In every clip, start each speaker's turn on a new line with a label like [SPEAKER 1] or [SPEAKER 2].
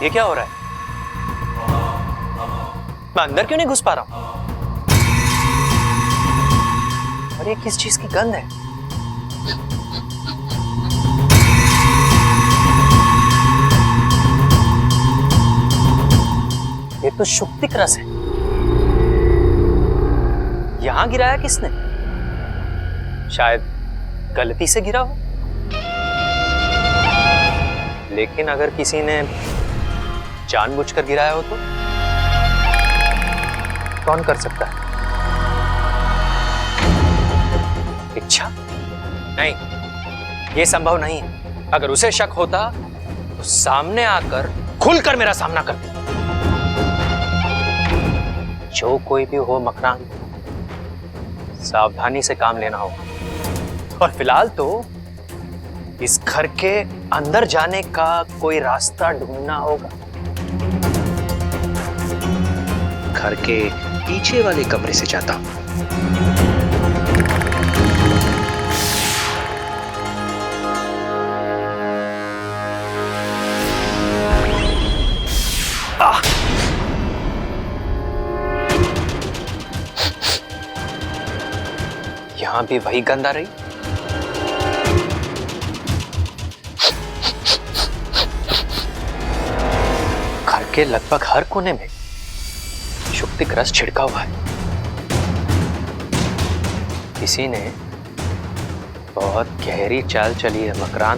[SPEAKER 1] ये क्या हो रहा है? मैं अंदर क्यों नहीं घुस पा रहा हूं? और ये किस चीज की गंध है? ये तो शुक्तिक रस है। यहां गिराया किसने? शायद गलती से गिरा हो। लेकिन अगर किसी ने जानबूझकर गिराया हो तो कौन कर सकता है? इच्छा? नहीं, यह संभव नहीं है। अगर उसे शक होता तो सामने आकर खुलकर मेरा सामना करती। जो कोई भी हो मकरान, सावधानी से काम लेना होगा। और फिलहाल तो इस घर के अंदर जाने का कोई रास्ता ढूंढना होगा।
[SPEAKER 2] घर के पीछे वाले कमरे से जाता हूं।
[SPEAKER 1] यहां भी वही गंध आ रही। घर के लगभग हर कोने में शुक्तिक रस छिड़का हुआ है। किसी ने बहुत गहरी चाल चली है मकरान।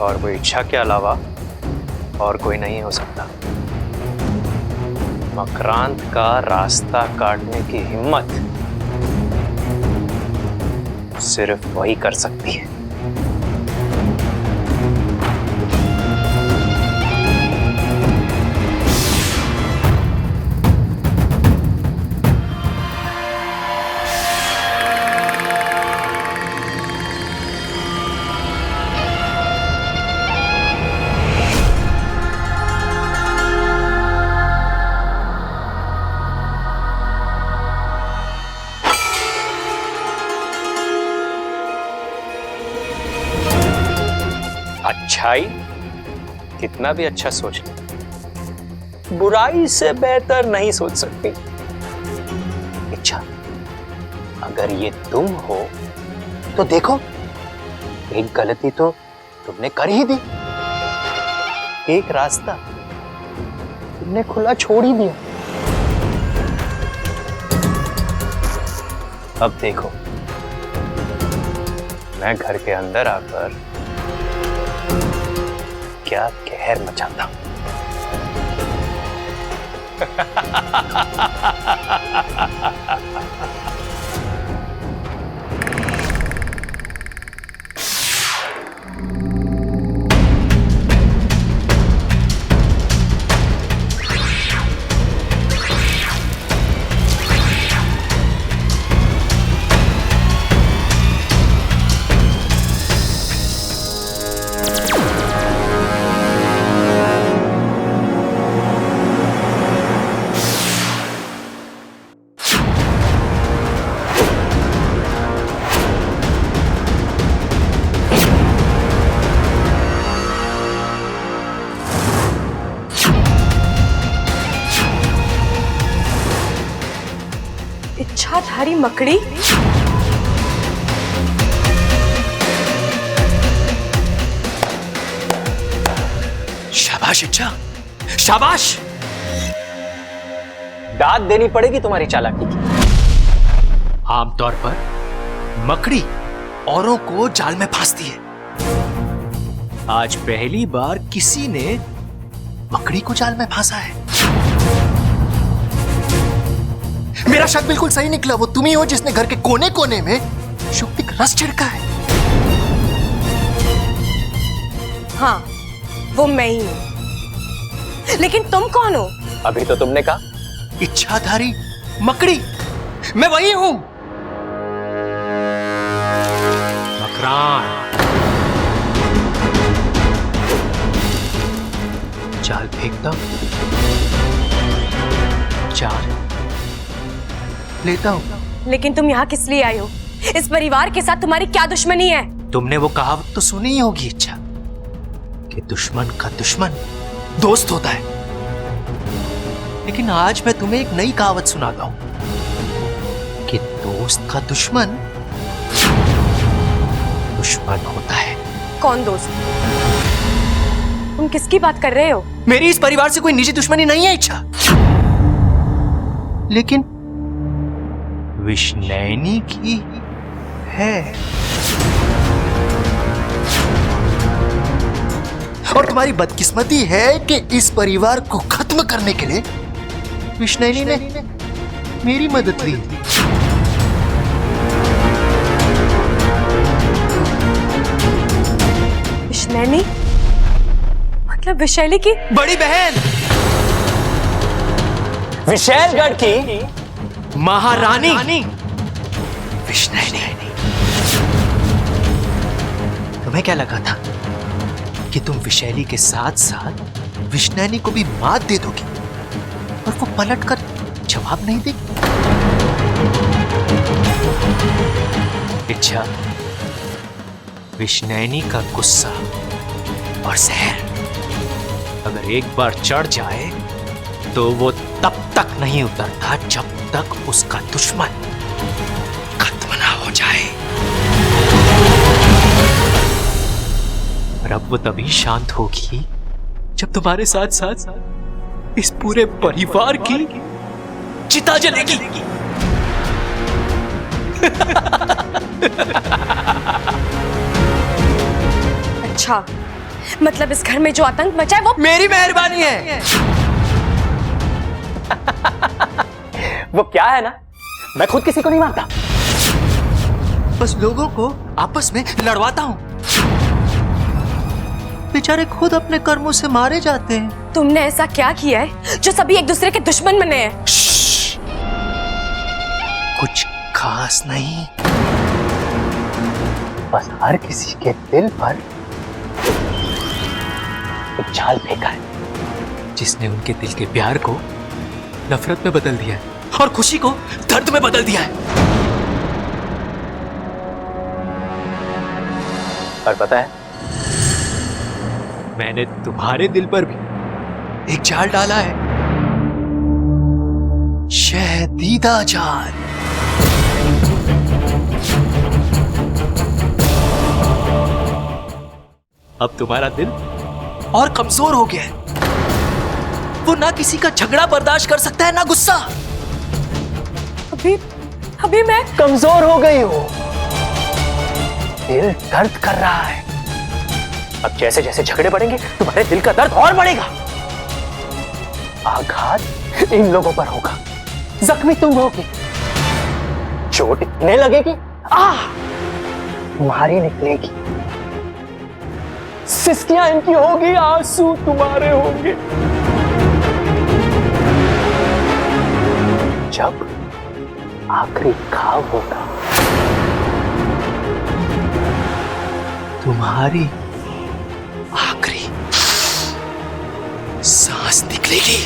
[SPEAKER 1] और वो इच्छा के अलावा और कोई नहीं हो सकता। मकरांत का रास्ता काटने की हिम्मत सिर्फ वही कर सकती है। अच्छाई कितना भी अच्छा सोच ले, बुराई से बेहतर नहीं सोच सकती। इच्छा, अगर ये तुम हो तो देखो, एक गलती तो तुमने कर ही दी। एक रास्ता तुमने खुला छोड़ ही दिया। अब देखो, मैं घर के अंदर आकर क्या कहर मचाता हूं।
[SPEAKER 3] इच्छाधारी मकड़ी।
[SPEAKER 1] शाबाश इच्छा, शाबाश। दाद देनी पड़ेगी तुम्हारी चालाकी की। आमतौर पर मकड़ी औरों को जाल में फांसती है। आज पहली बार किसी ने मकड़ी को जाल में फांसा है। मेरा शक बिल्कुल सही निकला। वो तुम ही हो जिसने घर के कोने कोने में शुक्तिक रस छिड़का है।
[SPEAKER 3] हाँ, वो मैं ही हूं। लेकिन तुम कौन हो?
[SPEAKER 1] अभी तो तुमने कहा इच्छाधारी मकड़ी। मैं वही हूं। मकरान, जाल फेंकता हूं, जाल लेता हूं।
[SPEAKER 3] लेकिन तुम यहाँ किस लिए आई हो? इस परिवार के साथ तुम्हारी क्या दुश्मनी है?
[SPEAKER 1] तुमने वो कहावत तो सुनी ही होगी इच्छा, कि दुश्मन का दुश्मन दोस्त होता है। लेकिन आज मैं तुम्हें एक नई कहावत सुनाता हूं कि दोस्त का दुश्मन दुश्मन होता है।
[SPEAKER 3] कौन दोस्त? तुम किसकी बात कर रहे हो?
[SPEAKER 1] मेरी इस परिवार से कोई निजी दुश्मनी नहीं है इच्छा, लेकिन विष्णैनी की है। और तुम्हारी बदकिस्मती है कि इस परिवार को खत्म करने के लिए विष्णैनी ने मेरी मदद ली।
[SPEAKER 3] विष्णैनी मतलब विशैली की
[SPEAKER 1] बड़ी बहन,
[SPEAKER 4] विशैलगढ़ की
[SPEAKER 1] महारानी विष्णैनी। तुम्हें क्या लगा था कि तुम विशैली के साथ साथ विष्णैनी को भी मात दे दोगी और वो पलटकर जवाब नहीं देगी? इच्छा, विष्णैनी का गुस्सा और जहर अगर एक बार चढ़ जाए तो वो तब तक नहीं उतरता जब तक उसका दुश्मन खत्म ना हो जाए। और अब वो तभी शांत होगी जब तुम्हारे साथ साथ इस पूरे परिवार की चिता जलेगी।
[SPEAKER 3] अच्छा, मतलब इस घर में जो आतंक मचा है वो
[SPEAKER 1] मेरी मेहरबानी है।
[SPEAKER 4] वो क्या है ना, मैं खुद किसी को नहीं मारता,
[SPEAKER 1] बस लोगों को आपस में लड़वाता हूं। बेचारे खुद अपने कर्मों से मारे जाते हैं।
[SPEAKER 3] तुमने ऐसा क्या किया है जो सभी एक दूसरे के दुश्मन बने हैं?
[SPEAKER 1] कुछ खास नहीं,
[SPEAKER 4] बस हर किसी के दिल पर एक जाल फेंका है
[SPEAKER 1] जिसने उनके दिल के प्यार को नफरत में बदल दिया है और खुशी को दर्द में बदल दिया है।
[SPEAKER 4] और पता है,
[SPEAKER 1] मैंने तुम्हारे दिल पर भी एक जाल डाला है, शहदीदा जाल। अब तुम्हारा दिल और कमजोर हो गया है। वो ना किसी का झगड़ा बर्दाश्त कर सकता है ना गुस्सा।
[SPEAKER 3] अभी मैं
[SPEAKER 4] कमजोर हो गई हो, दिल दर्द कर रहा है। अब जैसे जैसे झगड़े बढ़ेंगे तुम्हारे दिल का दर्द और बढ़ेगा। आघात इन लोगों पर होगा, जख्मी तुम होगी, चोट इतने लगेगी तुम्हारी निकलेगी, सिसकियां इनकी होगी, आंसू तुम्हारे होंगे। जब आखिरी घाव होगा
[SPEAKER 1] तुम्हारी आखिरी सांस निकलेगी।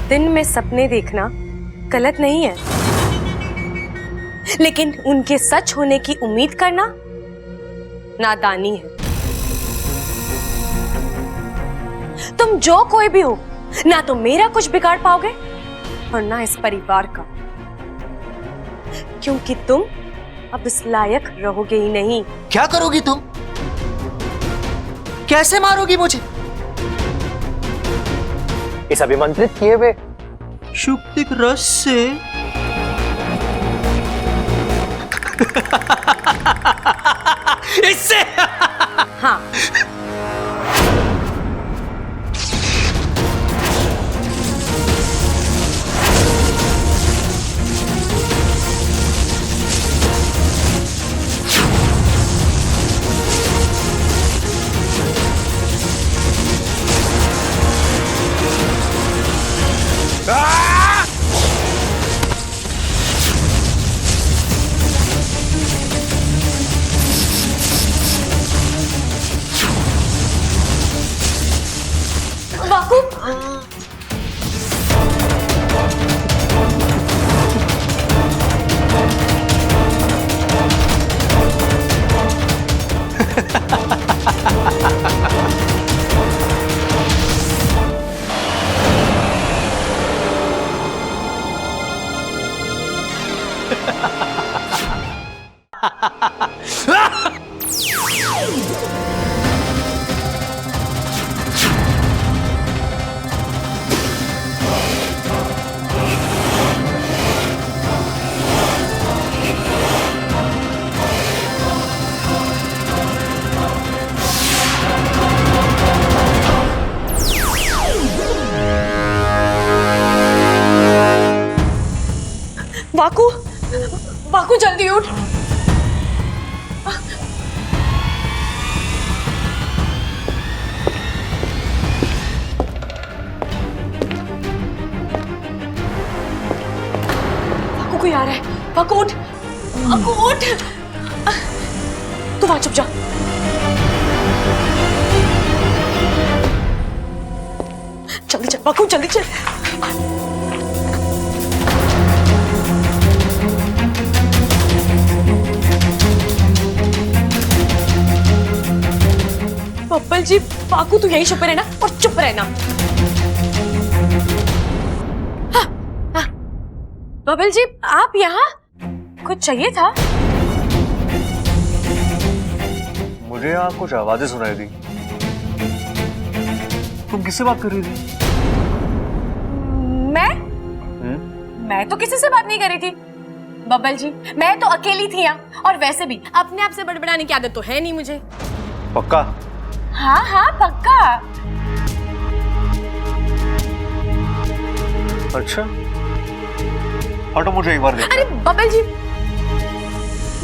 [SPEAKER 3] दिन में सपने देखना गलत नहीं है, लेकिन उनके सच होने की उम्मीद करना नादानी है। तुम जो कोई भी हो, ना तो मेरा कुछ बिगाड़ पाओगे और ना इस परिवार का, क्योंकि तुम अब इस लायक रहोगे ही नहीं।
[SPEAKER 1] क्या करोगी तुम? कैसे मारोगी मुझे?
[SPEAKER 4] इस अभिमंत्रित किए हुए
[SPEAKER 1] शुक्तिक रस से। इससे।
[SPEAKER 3] हाँ, बापू, जल्दी उठ। पाकू कोई आ रहा है। पाकू उठ, पाकू उठ। तू वहां चुप जा। जल्दी चल पाकू, जल्दी चल। बब्बल जी, पाकू तू यहीं छुपे रहना और चुप रहना। हाँ, हाँ। बब्बल जी, आप यहाँ कुछ चाहिए था?
[SPEAKER 5] मुझे यहाँ कुछ आवाजें सुनाई दी। तुम किससे बात कर रही थी? मैं
[SPEAKER 3] तो किसी से बात नहीं कर रही थी बब्बल जी। मैं तो अकेली थी यहाँ, और वैसे भी अपने आप से बड़बड़ाने की आदत तो है नहीं मुझे।
[SPEAKER 5] पक्का?
[SPEAKER 3] हाँ हाँ पक्का।
[SPEAKER 5] अच्छा, हटो, मुझे एक बार देखना।
[SPEAKER 3] अरे बब्बल जी,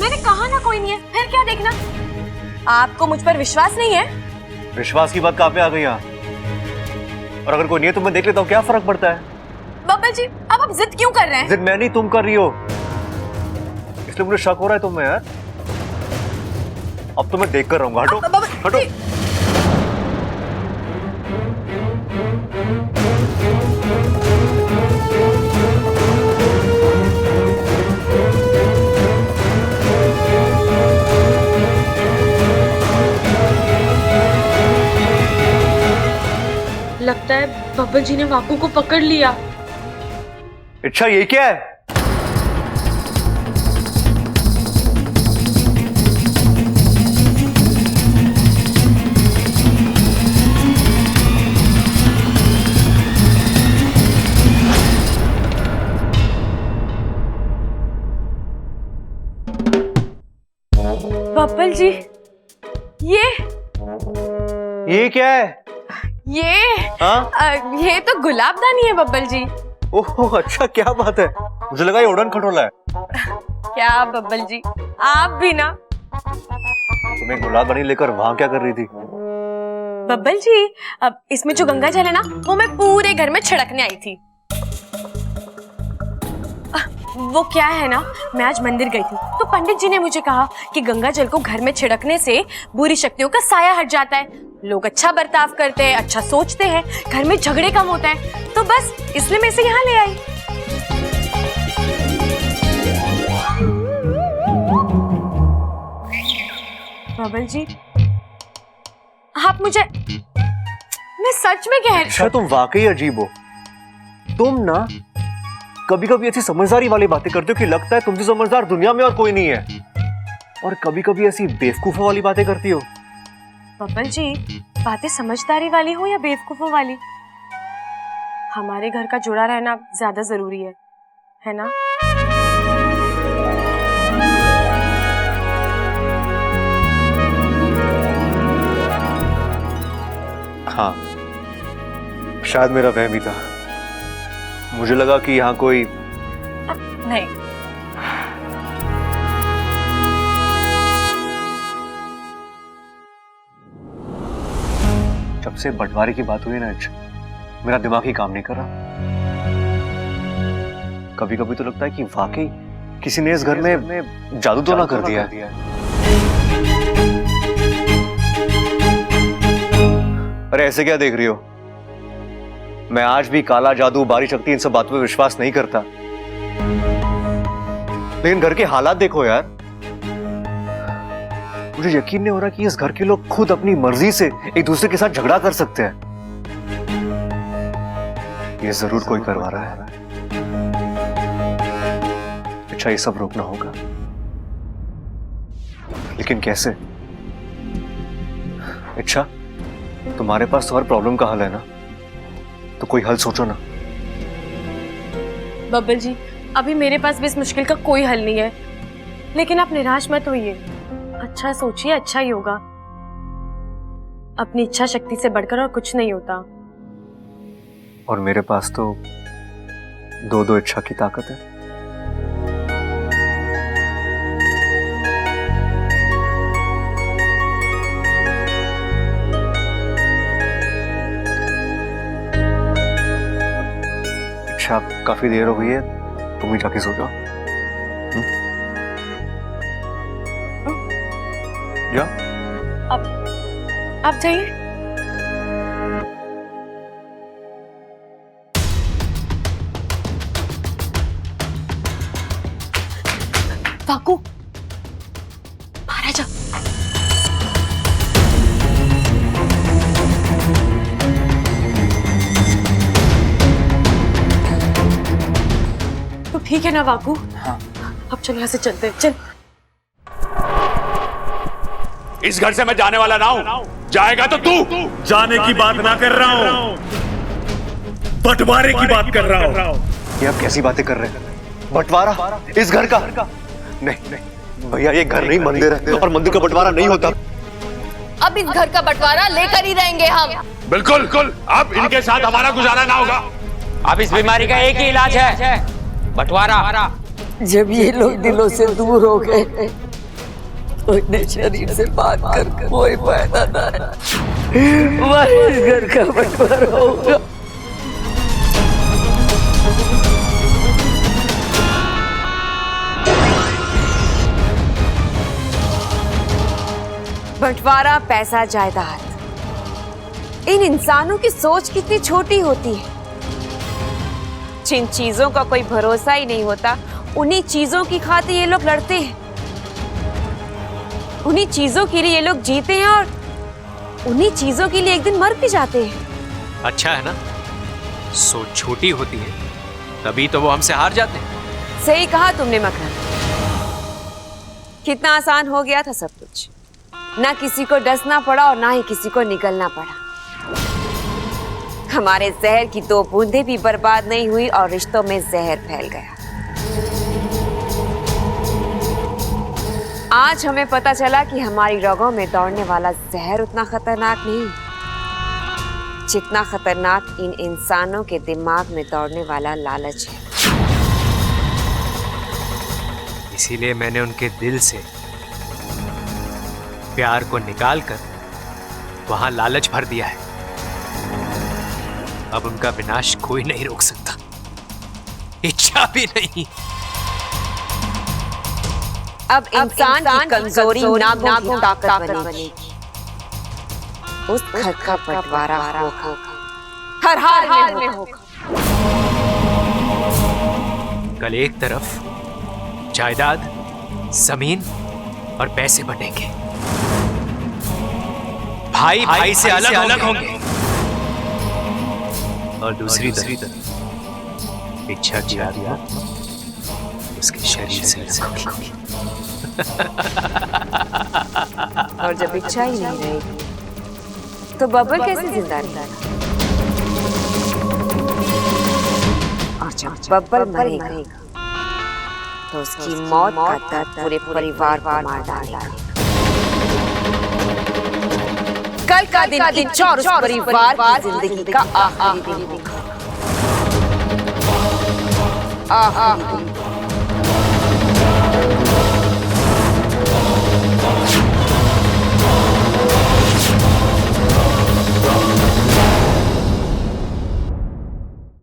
[SPEAKER 3] मैंने कहा ना कोई नहीं है, फिर क्या देखना? आपको मुझ पर विश्वास नहीं है?
[SPEAKER 5] विश्वास की बात कहाँ पे आ गई यहाँ? और अगर कोई नहीं है तो मैं देख लेता हूँ, क्या फर्क पड़ता है?
[SPEAKER 3] बब्बल जी, अब आप जिद क्यों कर रहे हैं?
[SPEAKER 5] जिद मैं नहीं, तुम कर रही हो, इसलिए मुझे शक हो रहा है तुम में यार। अब तो मैं देख कर रहूंगा। हटो, हटो।
[SPEAKER 3] लगता है बब्बल जी ने वाकू को पकड़ लिया।
[SPEAKER 5] अच्छा, ये क्या है?
[SPEAKER 3] बब्बल जी,
[SPEAKER 5] ये क्या है?
[SPEAKER 3] ये तो गुलाबदानी है बब्बल जी।
[SPEAKER 5] ओह अच्छा, क्या बात है, मुझे लगा ये उड़न खटोला है।
[SPEAKER 3] क्या बब्बल जी, आप भी ना।
[SPEAKER 5] तुम्हें गुलाबदानी लेकर वहां क्या कर रही थी?
[SPEAKER 3] बब्बल जी, अब इसमें जो गंगा जल है ना, वो मैं पूरे घर में छिड़कने आई थी। वो क्या है ना, मैं आज मंदिर गई थी तो पंडित जी ने मुझे कहा कि गंगा जल को घर में छिड़कने से बुरी शक्तियों का साया हट जाता है, लोग अच्छा बर्ताव करते हैं, अच्छा सोचते हैं, घर में झगड़े कम होता है, तो बस इसलिए मैं इसे यहाँ ले आई। बब्बल जी, आप मुझे, मैं सच में कह रही।
[SPEAKER 5] अच्छा, तुम वाकई अजीब हो। तुम ना कभी कभी ऐसी समझदारी वाली बातें करते हो कि लगता है तुमसे समझदार दुनिया में और कोई नहीं है, और कभी कभी ऐसी बेवकूफों वाली बातें करती हो।
[SPEAKER 3] बब्बल जी, बातें समझदारी वाली हो या बेवकूफों वाली, हमारे घर का जुड़ा रहना ज्यादा जरूरी है ना?
[SPEAKER 5] हाँ, शायद मेरा वहम ही था। मुझे लगा कि यहाँ कोई
[SPEAKER 3] नहीं।
[SPEAKER 5] जब से बंटवारे की बात हुई ना, मेरा दिमाग ही काम नहीं कर रहा। कभी कभी तो लगता है कि वाकई किसी ने इस घर में जादू तो ना कर दिया है। अरे ऐसे क्या देख रही हो? मैं आज भी काला जादू, बारी शक्ति, इन सब बातों पे विश्वास नहीं करता, लेकिन घर के हालात देखो यार। मुझे यकीन नहीं हो रहा कि इस घर के लोग खुद अपनी मर्जी से एक दूसरे के साथ झगड़ा कर सकते हैं। ये जरूर कोई करवा रहा है। अच्छा, ये सब रोकना होगा, लेकिन कैसे? अच्छा, तुम्हारे पास तो हर प्रॉब्लम का हल है ना, तो कोई हल सोचो ना।
[SPEAKER 3] बब्बल जी, अभी मेरे पास भी इस मुश्किल का कोई हल नहीं है, लेकिन आप निराश मत होइए। अच्छा सोचिए, अच्छा ही होगा। अपनी इच्छा शक्ति से बढ़कर और कुछ नहीं होता।
[SPEAKER 5] और मेरे पास तो दो इच्छा की ताकत है। अच्छा काफी देर हो गई है, तुम ही जाके सो जाओ। जा।
[SPEAKER 3] आप जाइए। वाकू, महाराजा। तो ठीक है ना वाकू? हाँ। अब चल यहाँ से चलते हैं, चल।
[SPEAKER 6] इस घर से मैं जाने वाला ना हूं, जाएगा तो तू।
[SPEAKER 7] जाने की बात ना कर रहा हूं, बंटवारे की बात कर रहा हूं।
[SPEAKER 5] ये आप कैसी बातें कर रहे हैं? बंटवारा इस घर का? नहीं भैया, ये घर नहीं मंदिर है, और मंदिर का बंटवारा नहीं होता।
[SPEAKER 8] अब इस घर का बंटवारा लेकर ही रहेंगे हम।
[SPEAKER 6] बिल्कुल, अब इनके साथ हमारा गुजारा ना होगा।
[SPEAKER 1] अब इस बीमारी का एक ही इलाज है, बंटवारा।
[SPEAKER 9] जब ये लोग दिलों से दूर हो गए तो इन्हें शरीर से बात कर कोई फायदा ना है। हमारे इस घर का बंटवारा होगा।
[SPEAKER 3] बंटवारा, पैसा, जायदाद, इन इंसानों की सोच कितनी छोटी होती है। जिन चीजों का कोई भरोसा ही नहीं होता, उन्हीं चीजों की खातिर ये लोग लड़ते हैं, उन्हीं चीजों के लिए ये लोग जीते हैं और उन्हीं चीजों के लिए एक दिन मर भी जाते हैं।
[SPEAKER 1] अच्छा है ना, सोच छोटी होती है तभी तो वो हमसे हार जाते हैं।
[SPEAKER 3] सही कहा तुमने मकरंद, कितना आसान हो गया था सब कुछ। ना किसी को डसना पड़ा और ना ही किसी को निकलना पड़ा। हमारे जहर की 2 बूंदें भी बर्बाद नहीं हुई और रिश्तों में जहर फैल गया। आज हमें पता चला कि हमारी रगों में दौड़ने वाला जहर उतना खतरनाक नहीं जितना खतरनाक इन इंसानों के दिमाग में दौड़ने वाला लालच है।
[SPEAKER 1] इसीलिए मैंने उनके दिल से प्यार को निकालकर वहां लालच भर दिया है। अब उनका विनाश कोई नहीं रोक सकता, इच्छा भी नहीं।
[SPEAKER 3] अब इंसान की कमजोरी नागों की ताकत बनेगी। उस घर का बंटवारा होगा, हर हाल में होगा।
[SPEAKER 1] कल एक तरफ जायदाद, जमीन और पैसे बनेंगे, भाई से अलग होंगे, और दूसरी तरफ इच्छा की आत्मा उसके शरीर से अलग होगी।
[SPEAKER 3] और जब इच्छा ही नहीं रहेगी तो बबल कैसे जिंदा रहेगा? और जब बबल मरेगा तो उसकी मौत का दर्द पूरे परिवार को मार डालेगा। कल का दिन चौर उस परिवार की जिंदगी का आखिरी दिन होगा।